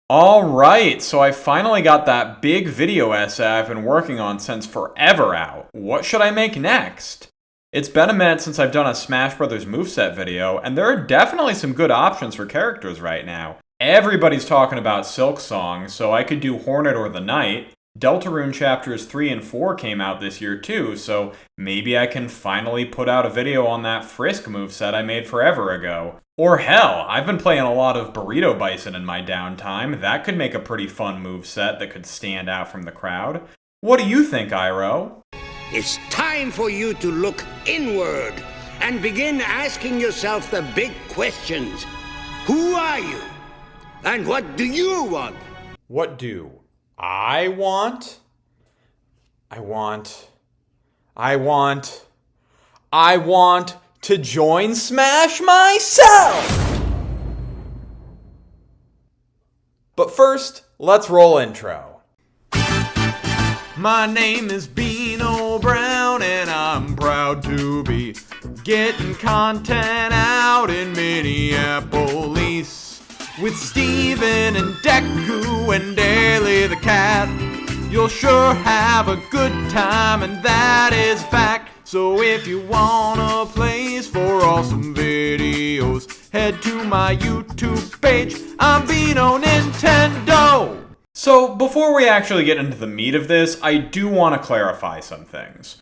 Alright, so I finally got that big video essay I've been working on since forever out. What should I make next? It's been a minute since I've done a Smash Bros. Moveset video, and there are definitely some good options for characters right now. Everybody's talking about Silk Song, so I could do Hornet or the Knight. Deltarune Chapters 3 and 4 came out this year too, so maybe I can finally put out a video on that Frisk moveset I made forever ago. Or hell, I've been playing a lot of Burrito Bison in my downtime. That could make a pretty fun moveset that could stand out from the crowd. What do you think, Iroh? It's time for you to look inward and begin asking yourself the big questions. Who are you? And what do you want? What do I want? I want to join Smash myself! But first, let's roll intro. My name is Beano Brown, and I'm proud to be getting content out in Minneapolis with Steven and Deku and Daily the Cat. You'll sure have a good time, and that is fact. So if you want a place for awesome videos, head to my YouTube page. I'm Beano Nintendo. So before we actually get into the meat of this, I do want to clarify some things.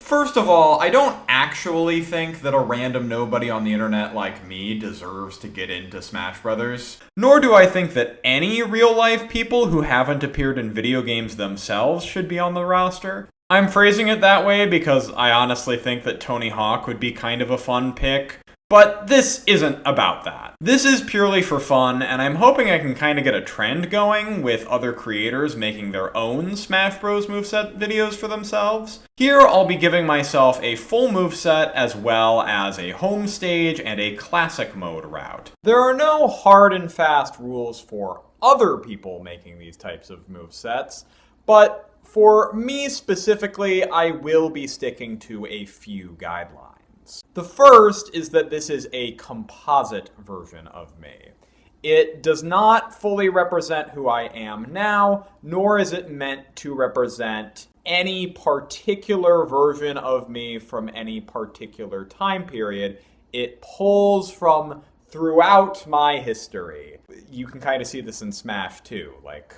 First of all, I don't actually think that a random nobody on the internet like me deserves to get into Smash Brothers. Nor do I think that any real-life people who haven't appeared in video games themselves should be on the roster. I'm phrasing it that way because I honestly think that Tony Hawk would be kind of a fun pick. But this isn't about that. This is purely for fun, and I'm hoping I can kind of get a trend going with other creators making their own Smash Bros. Moveset videos for themselves. Here, I'll be giving myself a full moveset as well as a home stage and a classic mode route. There are no hard and fast rules for other people making these types of movesets, but for me specifically, I will be sticking to a few guidelines. The first is that this is a composite version of me. It does not fully represent who I am now, nor is it meant to represent any particular version of me from any particular time period. It pulls from throughout my history. You can kind of see this in Smash too. Like,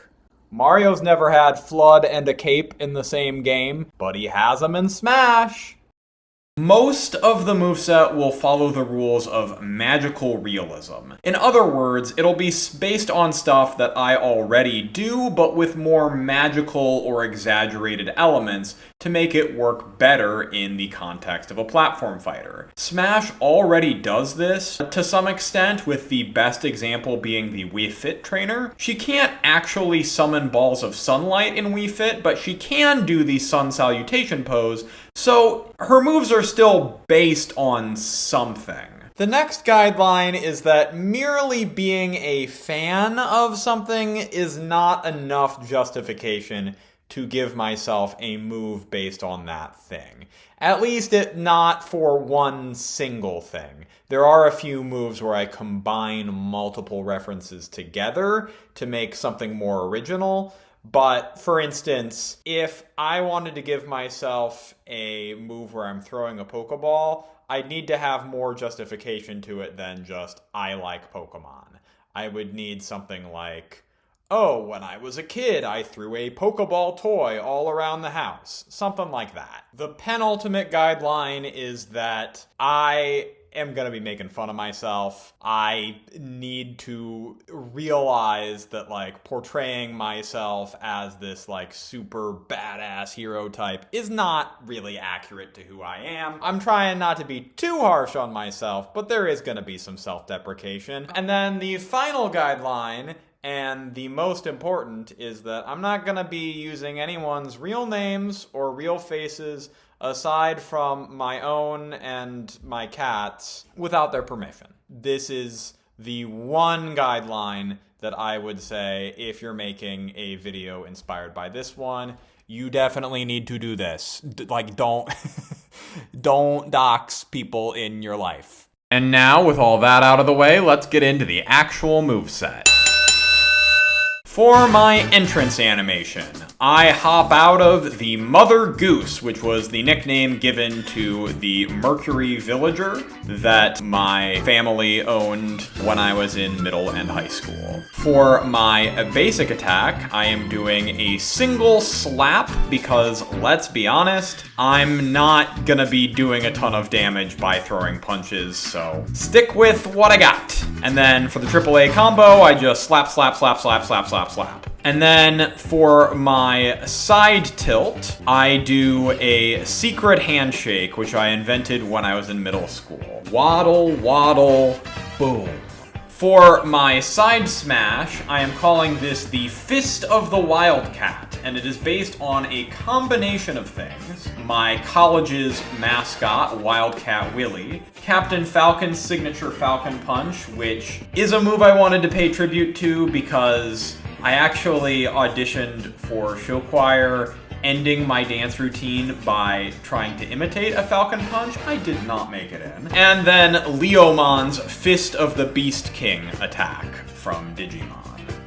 Mario's never had Flood and a cape in the same game, but he has them in Smash. Most of the moveset will follow the rules of magical realism. In other words, it'll be based on stuff that I already do, but with more magical or exaggerated elements to make it work better in the context of a platform fighter. Smash already does this to some extent, with the best example being the Wii Fit trainer. She can't actually summon balls of sunlight in Wii Fit, but she can do the sun salutation pose, so her moves are still based on something. The next guideline is that merely being a fan of something is not enough justification to give myself a move based on that thing. At least not for one single thing. There are a few moves where I combine multiple references together to make something more original. But, for instance, if I wanted to give myself a move where I'm throwing a Pokeball, I'd need to have more justification to it than just, I like Pokemon. I would need something like, oh, when I was a kid, I threw a Pokeball toy all around the house. Something like that. The penultimate guideline is that I am going to be making fun of myself. I need to realize that, like, portraying myself as this, like, super badass hero type is not really accurate to who I am. I'm trying not to be too harsh on myself, but there is going to be some self-deprecation. And then the final guideline, and the most important, is that I'm not going to be using anyone's real names or real faces aside from my own and my cat's without their permission. This is the one guideline that I would say, if you're making a video inspired by this one, you definitely need to do this. Don't dox people in your life. And now, with all that out of the way, let's get into the actual moveset. For my entrance animation, I hop out of the Mother Goose, which was the nickname given to the Mercury villager that my family owned when I was in middle and high school. For my basic attack, I am doing a single slap because, let's be honest, I'm not gonna be doing a ton of damage by throwing punches, so stick with what I got. And then for the AAA combo, I just slap, slap, slap, slap, slap, slap, slap. And then for my side tilt, I do a secret handshake, which I invented when I was in middle school. Waddle, waddle, boom. For my side smash, I am calling this the Fist of the Wildcat, and it is based on a combination of things. My college's mascot, Wildcat Willie, Captain Falcon's signature Falcon Punch, which is a move I wanted to pay tribute to because I actually auditioned for show choir, ending my dance routine by trying to imitate a Falcon Punch. I did not make it in. And then Leomon's Fist of the Beast King attack from Digimon.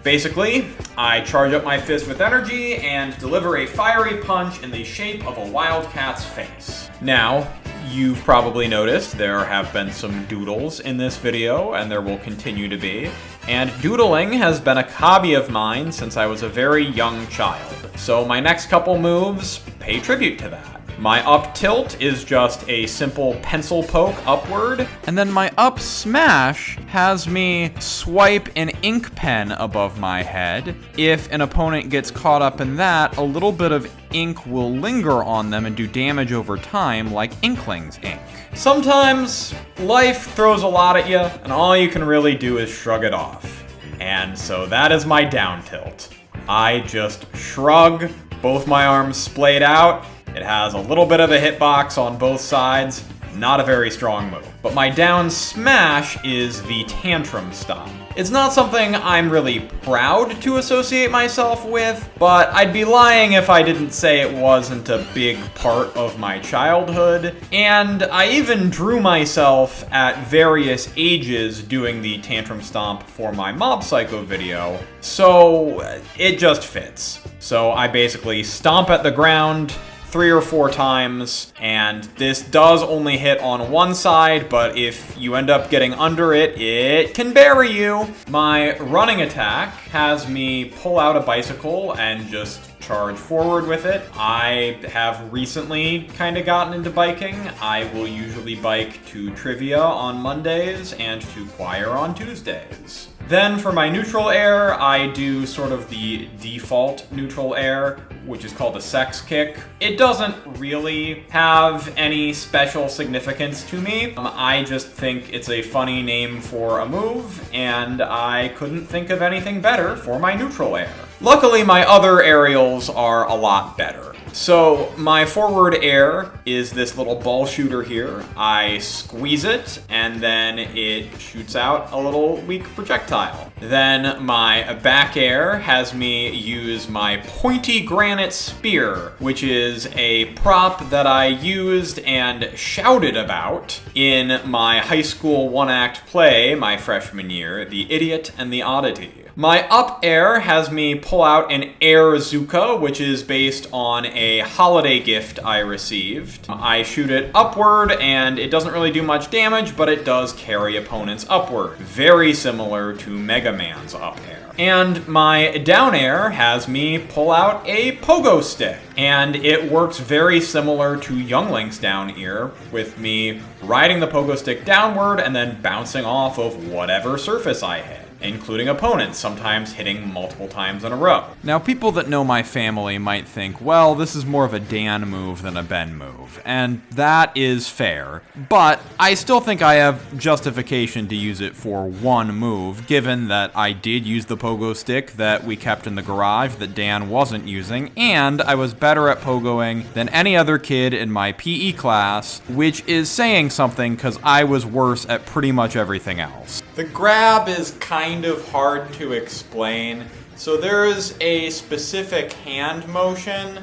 Basically, I charge up my fist with energy and deliver a fiery punch in the shape of a wildcat's face. Now, you've probably noticed there have been some doodles in this video, and there will continue to be. And doodling has been a hobby of mine since I was a very young child. So my next couple moves pay tribute to that. My up tilt is just a simple pencil poke upward. And then my up smash has me swipe an ink pen above my head. If an opponent gets caught up in that, a little bit of ink will linger on them and do damage over time, like Inkling's ink. Sometimes life throws a lot at you, and all you can really do is shrug it off. And so that is my down tilt. I just shrug, both my arms splayed out. It has a little bit of a hitbox on both sides, not a very strong move. But my down smash is the tantrum stop. It's not something I'm really proud to associate myself with, but I'd be lying if I didn't say it wasn't a big part of my childhood. And I even drew myself at various ages doing the tantrum stomp for my Mob Psycho video, so it just fits. So I basically stomp at the ground 3 or 4 times, and this does only hit on one side, but if you end up getting under it, it can bury you. My running attack has me pull out a bicycle and just charge forward with it. I have recently kind of gotten into biking. I will usually bike to trivia on Mondays and to choir on Tuesdays. Then for my neutral air, I do sort of the default neutral air, which is called a sex kick. It doesn't really have any special significance to me. I just think it's a funny name for a move, and I couldn't think of anything better for my neutral air. Luckily, my other aerials are a lot better. So my forward air is this little ball shooter here. I squeeze it, and then it shoots out a little weak projectile. Then my back air has me use my pointy granite spear, which is a prop that I used and shouted about in my high school one-act play my freshman year, The Idiot and the Oddity. My up air has me pull out an air Zuka, which is based on a holiday gift I received. I shoot it upward, and it doesn't really do much damage, but it does carry opponents upward. Very similar to Mega Man's up air. And my down air has me pull out a pogo stick. And it works very similar to Youngling's down air, with me riding the pogo stick downward and then bouncing off of whatever surface I hit, including opponents, sometimes hitting multiple times in a row. Now, people that know my family might think, well, this is more of a Dan move than a Ben move, and that is fair, but I still think I have justification to use it for one move, given that I did use the pogo stick that we kept in the garage that Dan wasn't using, and I was better at pogoing than any other kid in my PE class, which is saying something because I was worse at pretty much everything else. The grab is kind of hard to explain. So there is a specific hand motion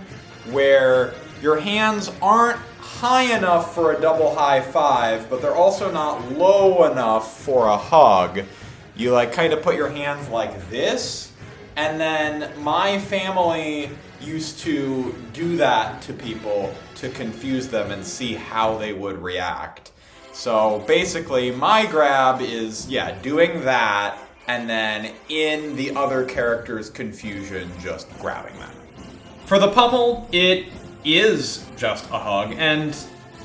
where your hands aren't high enough for a double high five, but they're also not low enough for a hug. You like kind of put your hands like this, And then my family used to do that to people to confuse them and see how they would react. So basically, my grab is, doing that, and then in the other character's confusion, just grabbing them. For the pummel, it is just a hug, and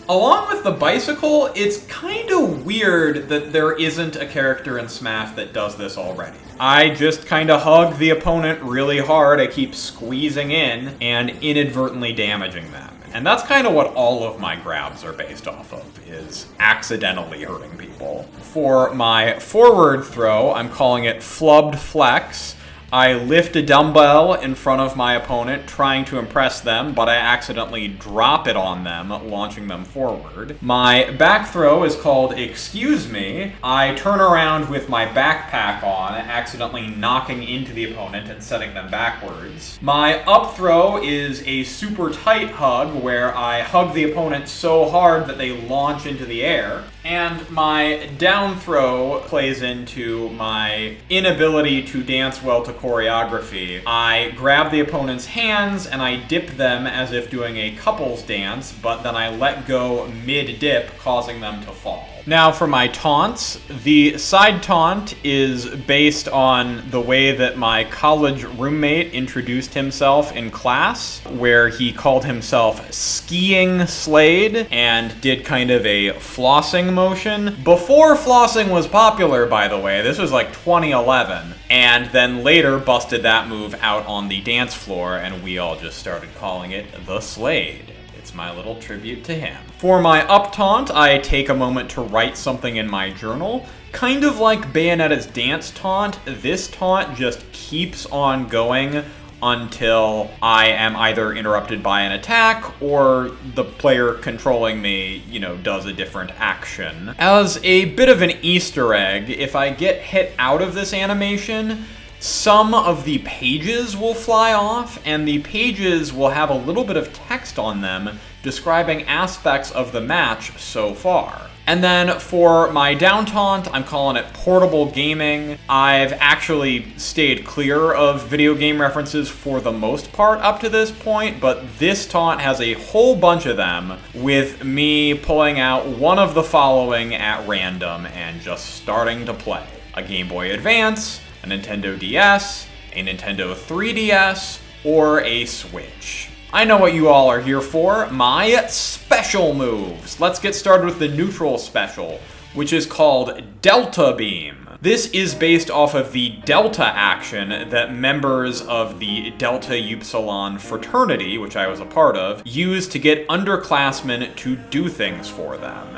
along with the bicycle, it's kind of weird that there isn't a character in Smash that does this already. I just kind of hug the opponent really hard, I keep squeezing in, and inadvertently damaging them. And that's kind of what all of my grabs are based off of, is accidentally hurting people. For my forward throw, I'm calling it Flubbed Flex. I lift a dumbbell in front of my opponent, trying to impress them, but I accidentally drop it on them, launching them forward. My back throw is called Excuse Me. I turn around with my backpack on, accidentally knocking into the opponent and setting them backwards. My up throw is a super tight hug, where I hug the opponent so hard that they launch into the air. And my down throw plays into my inability to dance well to choreography. I grab the opponent's hands and I dip them as if doing a couples dance, but then I let go mid-dip, causing them to fall. Now for my taunts, the side taunt is based on the way that my college roommate introduced himself in class, where he called himself Skiing Slade and did kind of a flossing motion. Before flossing was popular, by the way, this was like 2011, and then later busted that move out on the dance floor, and we all just started calling it the Slade. It's my little tribute to him. For my up taunt, I take a moment to write something in my journal. Kind of like Bayonetta's dance taunt, this taunt just keeps on going until I am either interrupted by an attack or the player controlling me, does a different action. As a bit of an Easter egg, if I get hit out of this animation, some of the pages will fly off, and the pages will have a little bit of text on them describing aspects of the match so far. And then for my down taunt, I'm calling it Portable Gaming. I've actually stayed clear of video game references for the most part up to this point, but this taunt has a whole bunch of them, with me pulling out one of the following at random and just starting to play. A Game Boy Advance, a Nintendo DS, a Nintendo 3DS, or a Switch. I know what you all are here for, my special moves. Let's get started with the neutral special, which is called Delta Beam. This is based off of the Delta action that members of the Delta Upsilon fraternity, which I was a part of, use to get underclassmen to do things for them.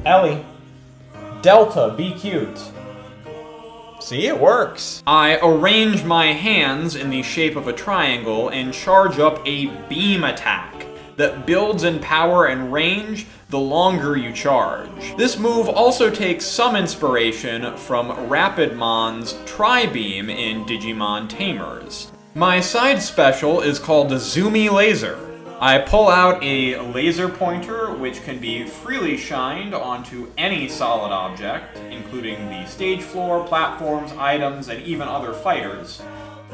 Ellie, Delta, be cute. See, it works. I arrange my hands in the shape of a triangle and charge up a beam attack that builds in power and range the longer you charge. This move also takes some inspiration from Rapidmon's Tri-Beam in Digimon Tamers. My side special is called Zoomy Laser. I pull out a laser pointer, which can be freely shined onto any solid object, including the stage floor, platforms, items, and even other fighters.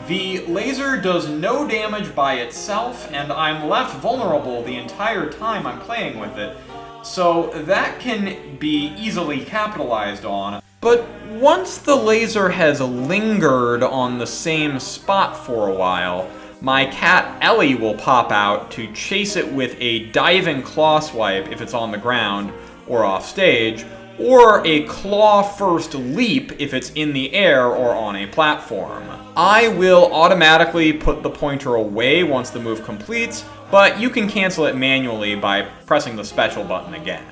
The laser does no damage by itself, and I'm left vulnerable the entire time I'm playing with it, so that can be easily capitalized on. But once the laser has lingered on the same spot for a while, my cat Ellie will pop out to chase it with a diving claw swipe if it's on the ground or off stage, or a claw-first leap if it's in the air or on a platform. I will automatically put the pointer away once the move completes, but you can cancel it manually by pressing the special button again.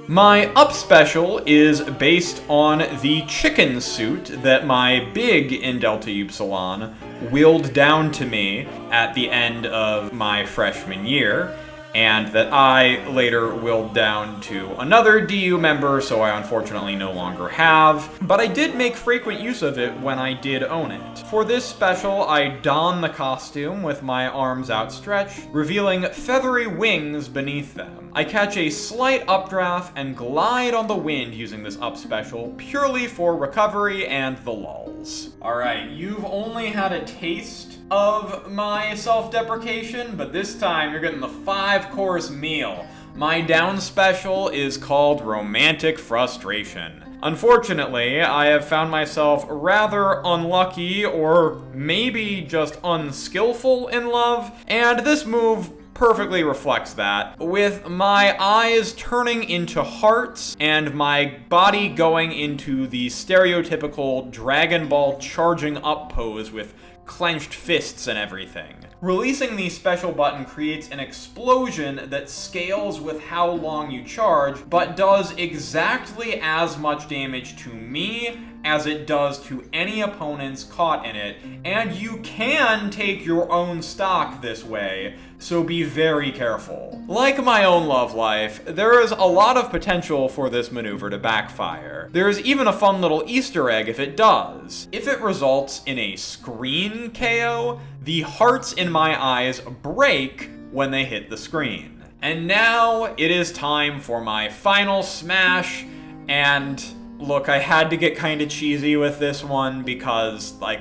My up special is based on the chicken suit that my big in Delta Upsilon willed down to me at the end of my freshman year, and that I later willed down to another DU member, so I unfortunately no longer have, but I did make frequent use of it when I did own it. For this special, I don the costume with my arms outstretched, revealing feathery wings beneath them. I catch a slight updraft and glide on the wind using this up special, purely for recovery and the lulz. Alright, you've only had a taste of my self-deprecation, but this time you're getting the 5-course meal. My down special is called Romantic Frustration. Unfortunately, I have found myself rather unlucky, or maybe just unskillful in love, and this move perfectly reflects that, with my eyes turning into hearts and my body going into the stereotypical Dragon Ball charging up pose with clenched fists and everything. Releasing the special button creates an explosion that scales with how long you charge, but does exactly as much damage to me as it does to any opponents caught in it, and you can take your own stock this way, so be very careful. Like my own love life, there is a lot of potential for this maneuver to backfire. There is even a fun little Easter egg if it does. If it results in a screen KO, the hearts in my eyes break when they hit the screen. And now it is time for my final smash, and look, I had to get kind of cheesy with this one because, like,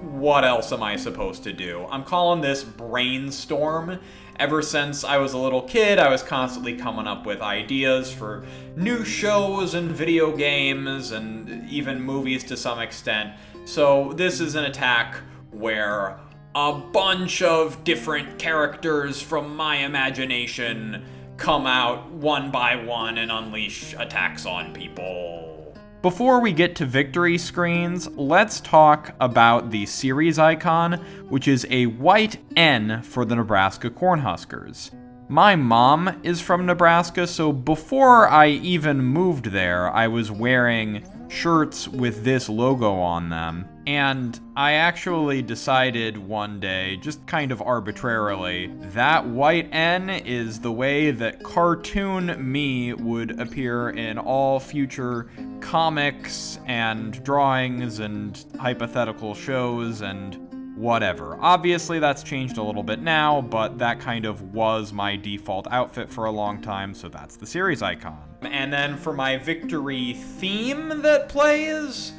what else am I supposed to do? I'm calling this Brainstorm. Ever since I was a little kid, I was constantly coming up with ideas for new shows and video games and even movies to some extent. So this is an attack where a bunch of different characters from my imagination come out one by one and unleash attacks on people. Before we get to victory screens, let's talk about the series icon, which is a white N for the Nebraska Cornhuskers. My mom is from Nebraska, so before I even moved there, I was wearing shirts with this logo on them. And I actually decided one day, just kind of arbitrarily, that white N is the way that cartoon me would appear in all future comics and drawings and hypothetical shows and whatever. Obviously, that's changed a little bit now, but that kind of was my default outfit for a long time, so that's the series icon. And then for my victory theme that plays,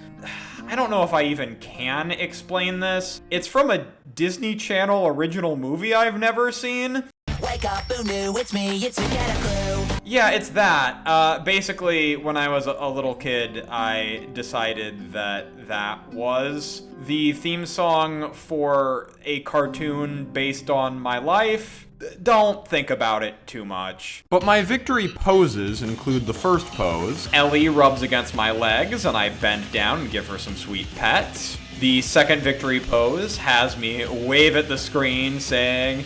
I don't know if I even can explain this. It's from a Disney Channel original movie I've never seen. Wake up, boo new, it's me, it's a get a clue. Yeah, it's that. Basically, when I was a little kid, I decided that that was the theme song for a cartoon based on my life. Don't think about it too much. But my victory poses include the first pose. Ellie rubs against my legs and I bend down and give her some sweet pets. The second victory pose has me wave at the screen saying,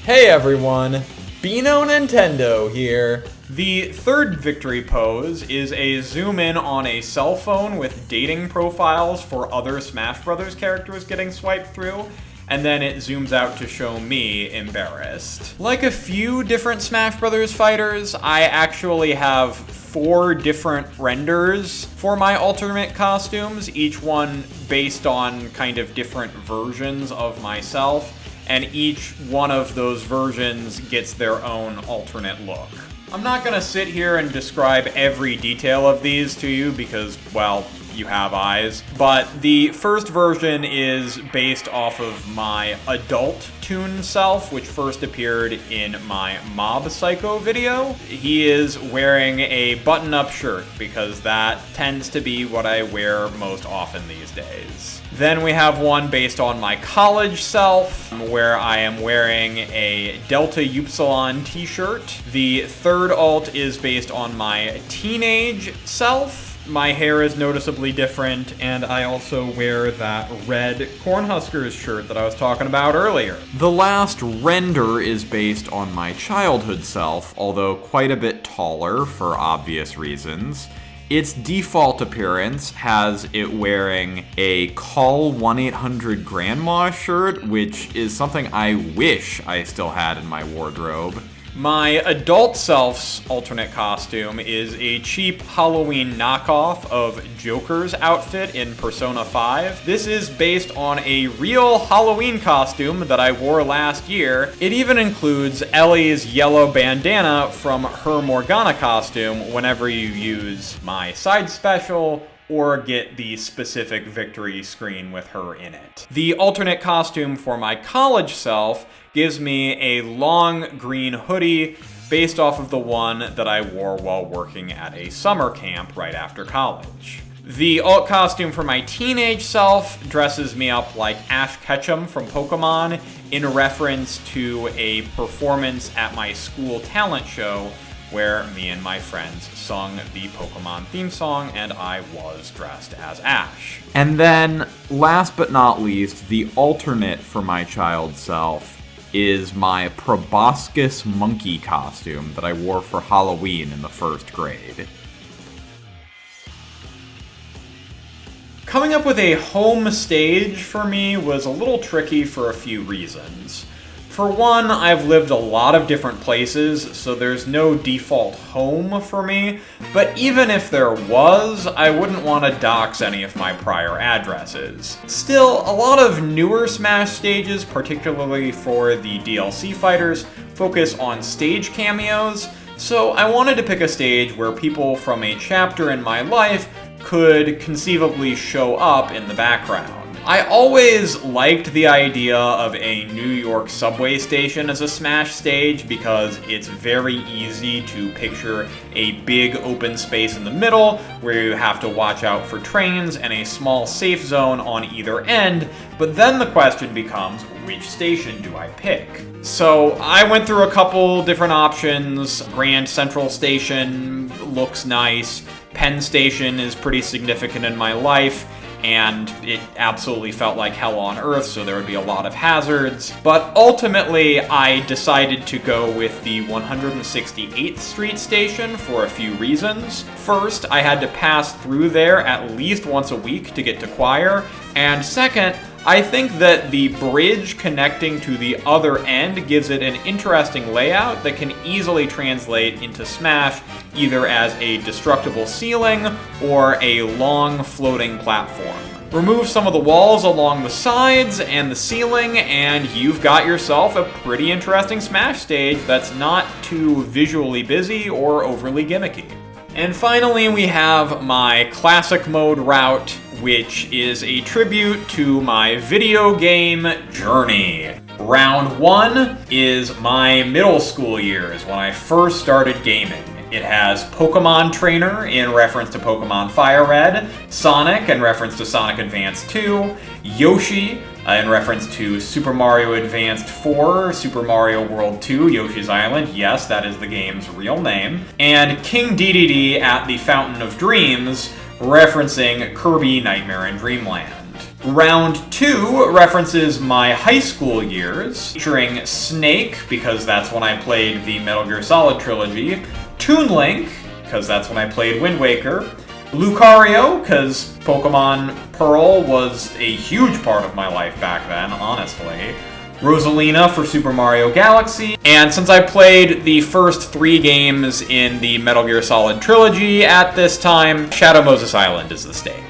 "Hey everyone, Beano Nintendo here." The third victory pose is a zoom in on a cell phone with dating profiles for other Smash Brothers characters getting swiped through, and then it zooms out to show me embarrassed. Like a few different Smash Brothers fighters, I actually have 4 different renders for my alternate costumes, each one based on kind of different versions of myself, and each one of those versions gets their own alternate look. I'm not gonna sit here and describe every detail of these to you because, well, you have eyes. But the first version is based off of my adult Toon self, which first appeared in my Mob Psycho video. He is wearing a button-up shirt because that tends to be what I wear most often these days. Then we have one based on my college self, where I am wearing a Delta Upsilon t-shirt. The third alt is based on my teenage self. My hair is noticeably different, and I also wear that red Cornhuskers shirt that I was talking about earlier. The last render is based on my childhood self, although quite a bit taller for obvious reasons. Its default appearance has it wearing a Call 1-800-Grandma shirt, which is something I wish I still had in my wardrobe. My adult self's alternate costume is a cheap Halloween knockoff of Joker's outfit in Persona 5. This is based on a real Halloween costume that I wore last year. It even includes Ellie's yellow bandana from her Morgana costume whenever you use my side special or get the specific victory screen with her in it. The alternate costume for my college self gives me a long green hoodie based off of the one that I wore while working at a summer camp right after college. The alt costume for my teenage self dresses me up like Ash Ketchum from Pokemon in reference to a performance at my school talent show where me and my friends sung the Pokemon theme song and I was dressed as Ash. And then, last but not least, the alternate for my child self is my proboscis monkey costume that I wore for Halloween in the first grade. Coming up with a home stage for me was a little tricky for a few reasons. For one, I've lived a lot of different places, so there's no default home for me, but even if there was, I wouldn't want to dox any of my prior addresses. Still, a lot of newer Smash stages, particularly for the DLC fighters, focus on stage cameos, so I wanted to pick a stage where people from a chapter in my life could conceivably show up in the background. I always liked the idea of a New York subway station as a Smash stage because it's very easy to picture a big open space in the middle where you have to watch out for trains and a small safe zone on either end, but then the question becomes, which station do I pick? So I went through a couple different options. Grand Central Station looks nice. Penn Station is pretty significant in my life, and it absolutely felt like hell on earth, so there would be a lot of hazards. But ultimately, I decided to go with the 168th Street station for a few reasons. First, I had to pass through there at least once a week to get to choir, and second, I think that the bridge connecting to the other end gives it an interesting layout that can easily translate into Smash either as a destructible ceiling or a long floating platform. Remove some of the walls along the sides and the ceiling, and you've got yourself a pretty interesting Smash stage that's not too visually busy or overly gimmicky. And finally, we have my classic mode route, which is a tribute to my video game journey. Round 1 is my middle school years when I first started gaming. It has Pokemon Trainer in reference to Pokemon Fire Red, Sonic in reference to Sonic Advance 2, Yoshi in reference to Super Mario Advanced 4, Super Mario World 2, Yoshi's Island, yes, that is the game's real name, and King Dedede at the Fountain of Dreams, referencing Kirby Nightmare in Dreamland. Round 2 references my high school years, featuring Snake, because that's when I played the Metal Gear Solid trilogy, Toon Link, because that's when I played Wind Waker, Lucario, because Pokemon Pearl was a huge part of my life back then, honestly, Rosalina for Super Mario Galaxy, and since I played the first 3 games in the Metal Gear Solid trilogy at this time, Shadow Moses Island is the stage.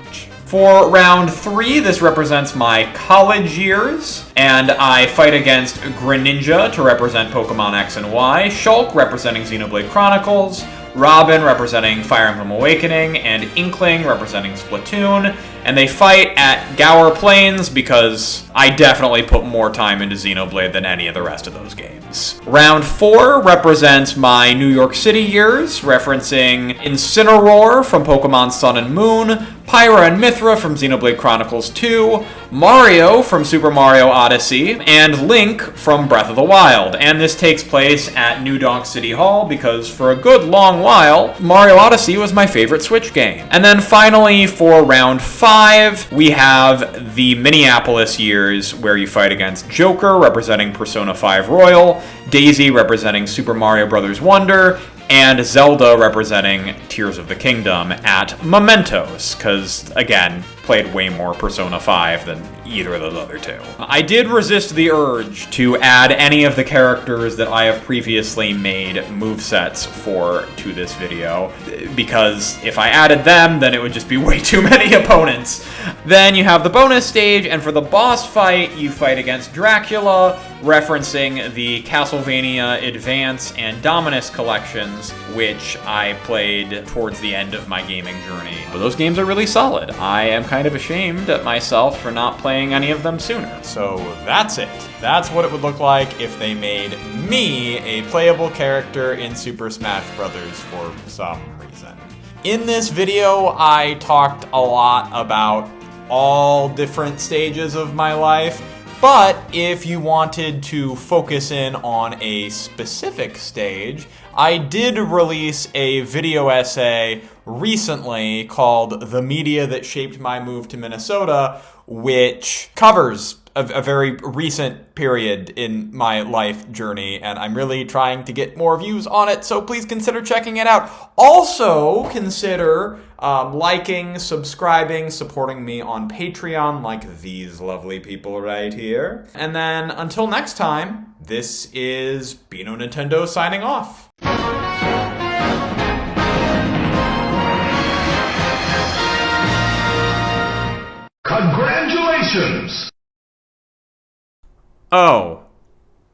For round 3, this represents my college years, and I fight against Greninja to represent Pokemon X and Y, Shulk representing Xenoblade Chronicles, Robin representing Fire Emblem Awakening, and Inkling representing Splatoon, and they fight at Gower Plains because I definitely put more time into Xenoblade than any of the rest of those games. Round 4 represents my New York City years, referencing Incineroar from Pokemon Sun and Moon, Pyra and Mithra from Xenoblade Chronicles 2, Mario from Super Mario Odyssey, and Link from Breath of the Wild. And this takes place at New Donk City Hall because for a good long while, Mario Odyssey was my favorite Switch game. And then finally, for round 5, we have the Minneapolis years where you fight against Joker representing Persona 5 Royal, Daisy representing Super Mario Bros. Wonder, and Zelda representing Tears of the Kingdom at Mementos, because, again, played way more Persona 5 than either of those other two. I did resist the urge to add any of the characters that I have previously made movesets for to this video, because if I added them, then it would just be way too many opponents. Then you have the bonus stage, and for the boss fight, you fight against Dracula, referencing the Castlevania Advance and Dominus collections, which I played towards the end of my gaming journey. But those games are really solid. I am kind of ashamed at myself for not playing any of them sooner. So that's it. That's what it would look like if they made me a playable character in Super Smash Bros. For some reason. In this video, I talked a lot about all different stages of my life, but if you wanted to focus in on a specific stage, I did release a video essay recently called The Media That Shaped My Move to Minnesota, which covers a very recent period in my life journey, and I'm really trying to get more views on it, so please consider checking it out. Also, consider liking, subscribing, supporting me on Patreon like these lovely people right here. And then, until next time, this is Beano Nintendo signing off. Congratulations! Oh,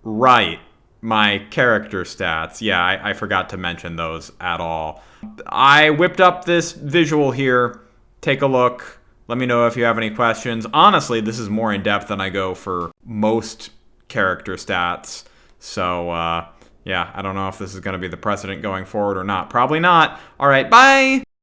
right. My character stats. Yeah, I forgot to mention those at all. I whipped up this visual here. Take a look. Let me know if you have any questions. Honestly, this is more in depth than I go for most character stats. So, yeah, I don't know if this is going to be the precedent going forward or not. Probably not. All right, bye!